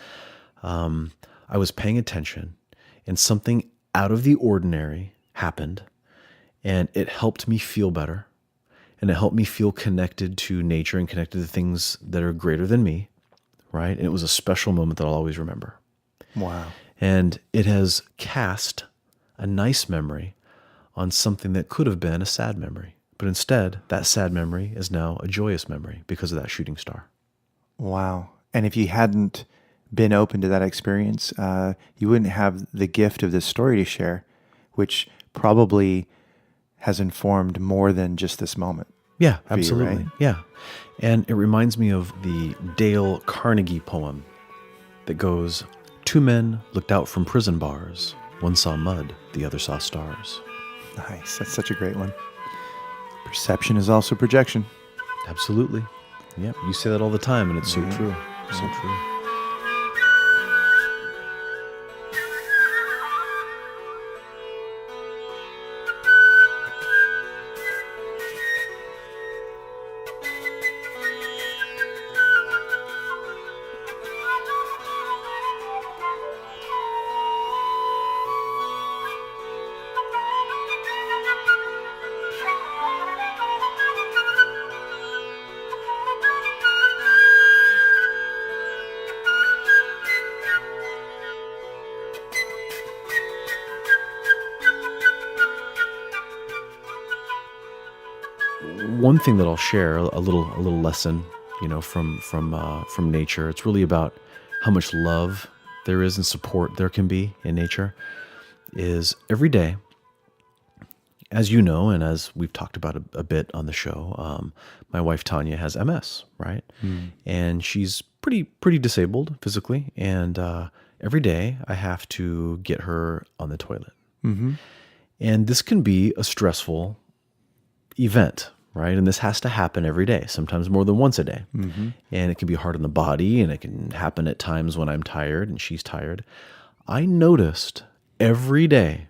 I was paying attention, and something out of the ordinary happened, and it helped me feel better, and it helped me feel connected to nature and connected to things that are greater than me, right? And it was a special moment that I'll always remember. Wow. And it has cast a nice memory on something that could have been a sad memory. But instead, that sad memory is now a joyous memory because of that shooting star. Wow. And if you hadn't been open to that experience, you wouldn't have the gift of this story to share, which probably has informed more than just this moment. Yeah, for you, absolutely. right? Yeah. And it reminds me of the Dale Carnegie poem that goes, "Two men looked out from prison bars. One saw mud, the other saw stars." Nice. That's such a great one. Perception is also projection. Absolutely. Yep. You say that all the time, and it's so true. So true. One thing that I'll share, a little lesson, from nature. It's really about how much love there is and support there can be in nature. Is every day, as you know, and as we've talked about a bit on the show, my wife Tanya has MS, right? And she's pretty disabled physically, and every day I have to get her on the toilet, and this can be a stressful event, right? And this has to happen every day, sometimes more than once a day. And it can be hard on the body, and it can happen at times when I'm tired and she's tired. I noticed every day,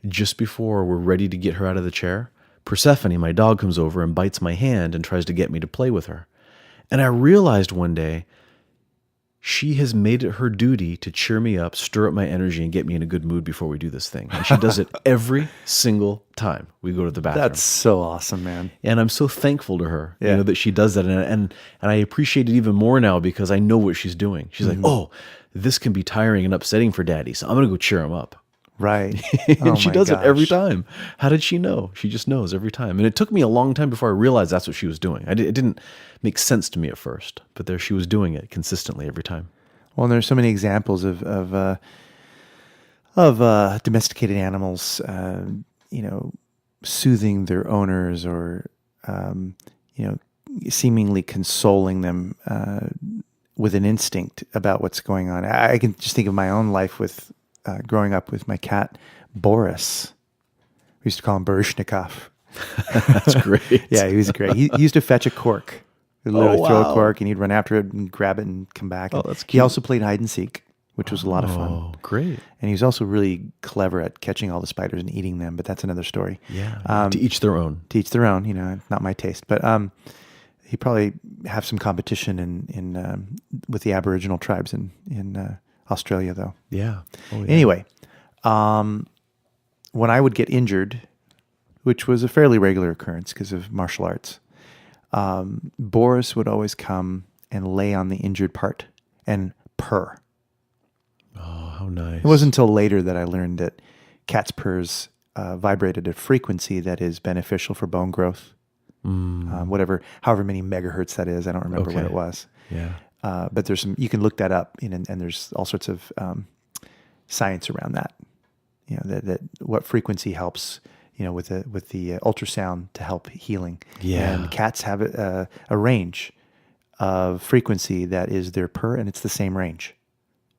just before we're ready to get her out of the chair, Persephone, my dog, comes over and bites my hand and tries to get me to play with her. And I realized one day, she has made it her duty to cheer me up, stir up my energy, and get me in a good mood before we do this thing. And she does it every single time we go to the bathroom. That's so awesome, man. And I'm so thankful to her, Yeah. that she does that. And I appreciate it even more now because I know what she's doing. She's like, oh, this can be tiring and upsetting for daddy, so I'm going to go cheer him up. Right. And she does it every gosh. time. How did she know? She just knows every time. And it took me a long time before I realized that's what she was doing. It didn't make sense to me at first, but there she was doing it consistently every time. Well, and there's so many examples of domesticated animals, soothing their owners or, seemingly consoling them with an instinct about what's going on. I can just think of my own life with growing up with my cat, Boris. We used to call him Baryshnikov. That's great. Yeah, he was great. He used to fetch a cork. He'd literally throw wow. a cork, and he'd run after it and grab it and come back. Oh, that's He cute. also played hide and seek, which was a lot of fun. Oh, great. And he was also really clever at catching all the spiders and eating them, but that's another story. Yeah. To each their own. To each their own, not my taste. But he probably have some competition in with the Aboriginal tribes in Australia, though. Yeah. Oh, yeah. Anyway, when I would get injured, which was a fairly regular occurrence because of martial arts, Boris would always come and lay on the injured part and purr. Oh, how nice. It wasn't until later that I learned that cats' purrs vibrated at a frequency that is beneficial for bone growth. However many megahertz that is. I don't remember what Okay. it was. Yeah. But there's you can look that up, and there's all sorts of science around that. That what frequency helps, with the ultrasound to help healing. Yeah. And cats have a range of frequency that is their purr, and it's the same range.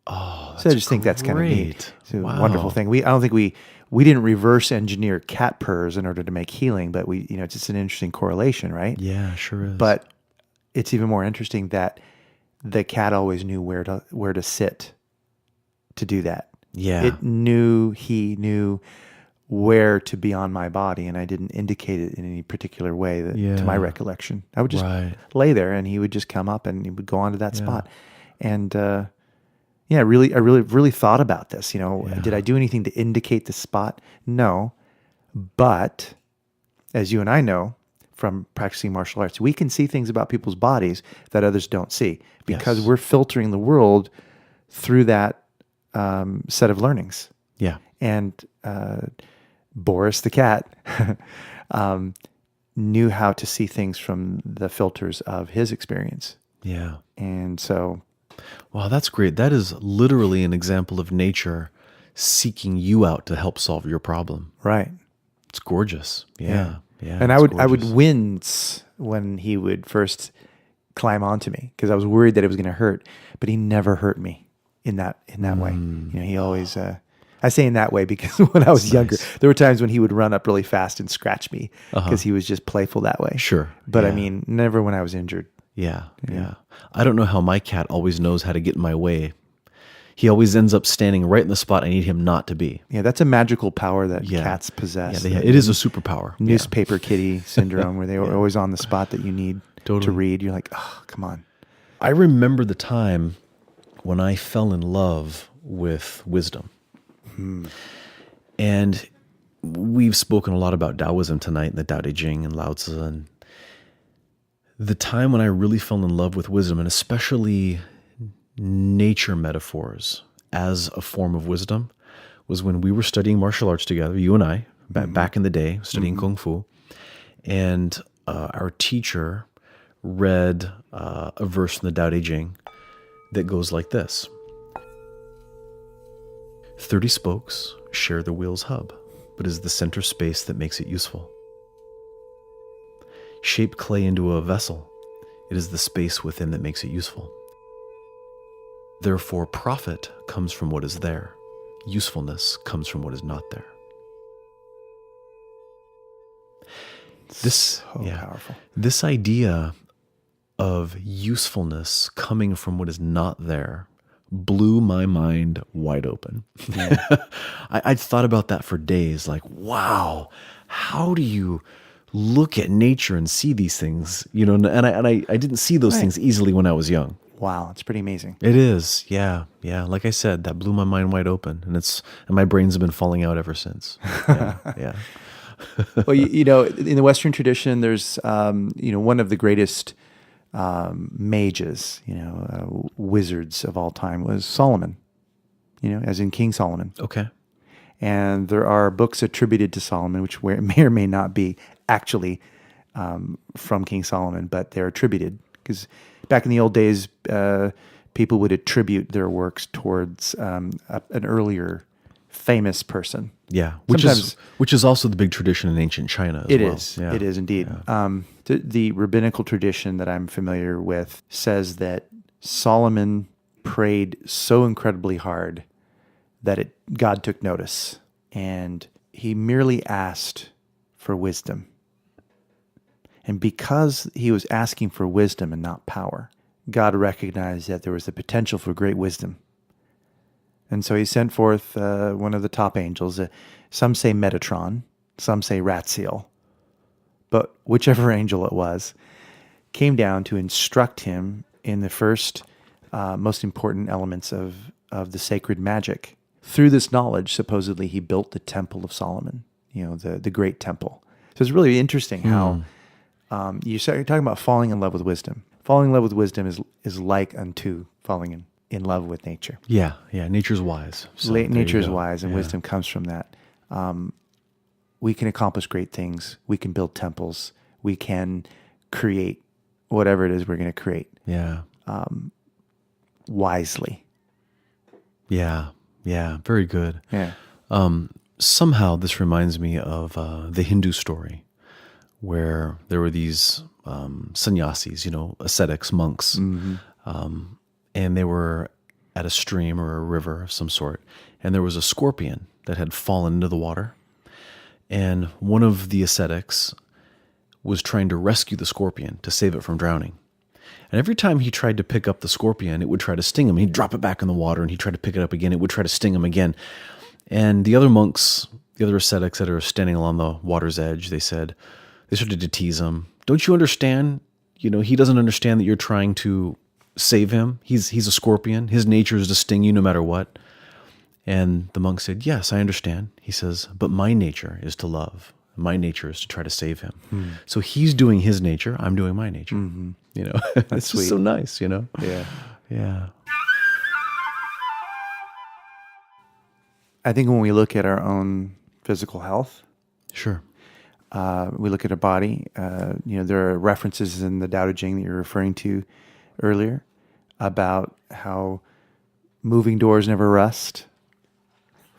Oh, that's So I just think that's kind of neat. great. It's a Wow. wonderful thing. I don't think we didn't reverse engineer cat purrs in order to make healing, but it's just an interesting correlation, right? Yeah, sure is. But it's even more interesting that the cat always knew where to sit to do that. yeah. He knew where to be on my body, and I didn't indicate it in any particular way to my Yeah. recollection. I would just Right. lay there, and he would just come up, and he would go onto that spot. And I really thought about this. Did I do anything to indicate the spot? No, but as you and I know from practicing martial arts, we can see things about people's bodies that others don't see because Yes. we're filtering the world through that set of learnings. Yeah. And Boris the cat knew how to see things from the filters of his experience. Yeah. And so, Wow, that's great. That is literally an example of nature seeking you out to help solve your problem. right. It's gorgeous. Yeah. Yeah. And it's I would gorgeous. wince when he would first climb onto me because I was worried that it was going to hurt, but he never hurt me in that way. He always. I say in that way because when I was younger, nice. there were times when he would run up really fast and scratch me because he was just playful that way. Sure. But I yeah. mean, never when I was injured. Yeah. I don't know how my cat always knows how to get in my way. He always ends up standing right in the spot I need him not to be. Yeah, that's a magical power that Yeah. cats possess. Yeah, it is a superpower. Newspaper kitty syndrome where they are always on the spot that you need to Totally. read. You're like, oh, come on. I remember the time when I fell in love with wisdom. And we've spoken a lot about Taoism tonight and the Tao Te Ching and Lao Tzu. And the time when I really fell in love with wisdom, and especially nature metaphors as a form of wisdom, was when we were studying martial arts together, you and I, back in the day, studying Kung Fu. And our teacher read a verse from the Tao Te Ching that goes like this. 30 spokes share the wheel's hub, but is the center space that makes it useful. Shape clay into a vessel. It is the space within that makes it useful. Therefore, profit comes from what is there. Usefulness comes from what is not there. So powerful. This idea of usefulness coming from what is not there blew my mind wide open. Yeah. I'd thought about that for days, like, wow, how do you look at nature and see these things? And I didn't see those things easily when I was young. Wow, it's pretty amazing. It is, yeah. Like I said, that blew my mind wide open, and my brains have been falling out ever since. Yeah. Well, in the Western tradition, there's one of the greatest mages, wizards of all time was Solomon, as in King Solomon. Okay. And there are books attributed to Solomon, which may or may not be actually from King Solomon, but they're attributed because back in the old days, people would attribute their works towards an earlier famous person. Yeah, which is also the big tradition in ancient China as well. It is indeed. Yeah. The rabbinical tradition that I'm familiar with says that Solomon prayed so incredibly hard that God took notice, and he merely asked for wisdom. And because he was asking for wisdom and not power, God recognized that there was the potential for great wisdom. And so he sent forth one of the top angels. Some say Metatron, some say Ratziel. But whichever angel it was, came down to instruct him in the first most important elements of the sacred magic. Through this knowledge, supposedly, he built the Temple of Solomon, the great temple. So it's really interesting how you're talking about falling in love with wisdom. Falling in love with wisdom is like unto falling in love with nature. Yeah. Nature's wise. So Nature's wise, and wisdom comes from that. We can accomplish great things. We can build temples. We can create whatever it is we're going to create. Yeah. Wisely. Yeah. Very good. Yeah. Somehow this reminds me of the Hindu story where there were these sannyasis, ascetics, monks, and they were at a stream or a river of some sort, and there was a scorpion that had fallen into the water. And one of the ascetics was trying to rescue the scorpion to save it from drowning. And every time he tried to pick up the scorpion, it would try to sting him. He'd drop it back in the water, and he'd try to pick it up again. It would try to sting him again. And the other monks, the other ascetics that are standing along the water's edge, they started to tease him. Don't you understand? He doesn't understand that you're trying to save him. He's a scorpion. His nature is to sting you no matter what. And the monk said, yes, I understand. He says, but my nature is to love. My nature is to try to save him. So he's doing his nature. I'm doing my nature. It's sweet. just so nice, Yeah. I think when we look at our own physical health, Sure. we look at our body, there are references in the Tao Te Ching that you're referring to earlier about how moving doors never rust,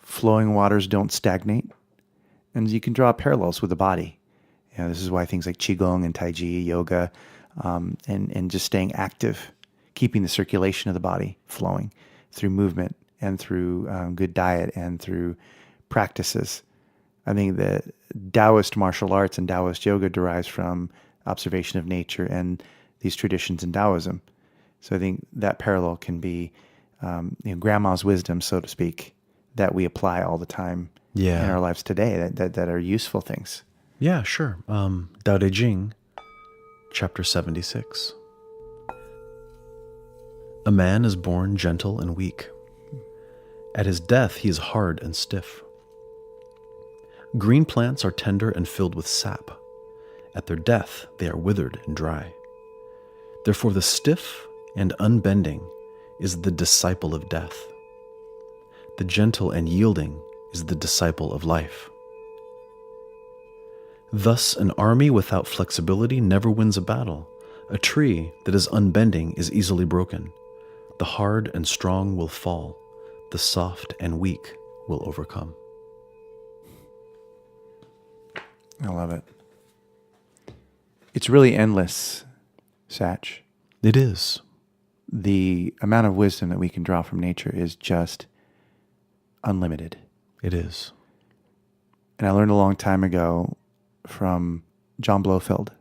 flowing waters don't stagnate. And you can draw parallels with the body. This is why things like Qigong and Tai Chi, yoga, and just staying active, keeping the circulation of the body flowing through movement and through good diet and through practices. I think that Taoist martial arts and Taoist yoga derives from observation of nature and these traditions in Taoism. So I think that parallel can be grandma's wisdom, so to speak, that we apply all the time in our lives today that are useful things. Yeah, sure. Tao Te Ching, chapter 76. A man is born gentle and weak. At his death, he is hard and stiff. Green plants are tender and filled with sap. At their death, they are withered and dry. Therefore, the stiff and unbending is the disciple of death. The gentle and yielding is the disciple of life. Thus, an army without flexibility never wins a battle. A tree that is unbending is easily broken. The hard and strong will fall. The soft and weak will overcome. I love it. It's really endless, Satch. It is. The amount of wisdom that we can draw from nature is just unlimited. It is. And I learned a long time ago from John Blofeld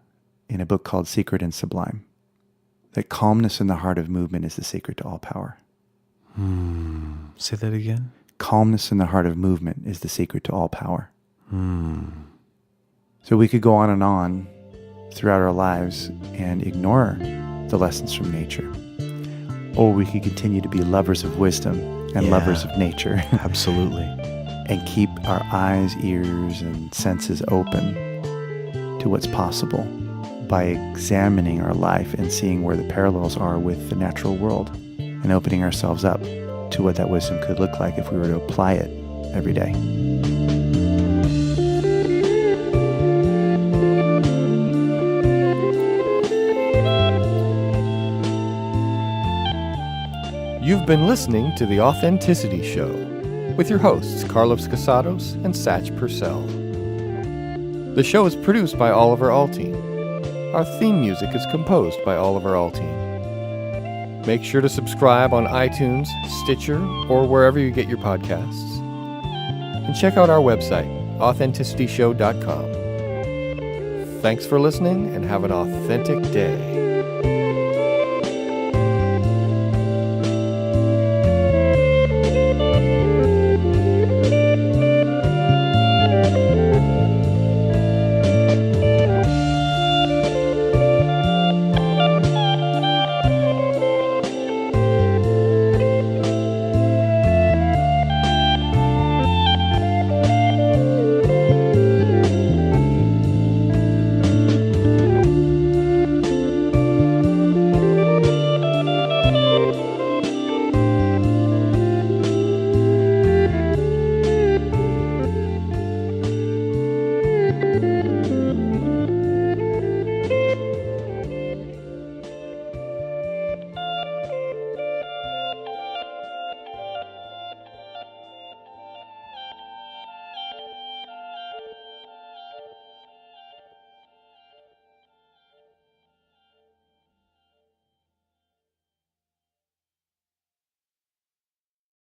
in a book called Secret and Sublime that calmness in the heart of movement is the secret to all power. Say that again. Calmness in the heart of movement is the secret to all power. So we could go on throughout our lives and ignore the lessons from nature. Or we could continue to be lovers of wisdom and lovers of nature. Absolutely. And keep our eyes, ears, and senses open to what's possible by examining our life and seeing where the parallels are with the natural world and opening ourselves up to what that wisdom could look like if we were to apply it every day. You've been listening to The Authenticity Show with your hosts Carlos Casados and Satch Purcell. The show is produced by Oliver Althoen. Our theme music is composed by Oliver Althoen. Make sure to subscribe on iTunes, Stitcher, or wherever you get your podcasts. And check out our website, authenticityshow.com. Thanks for listening and have an authentic day.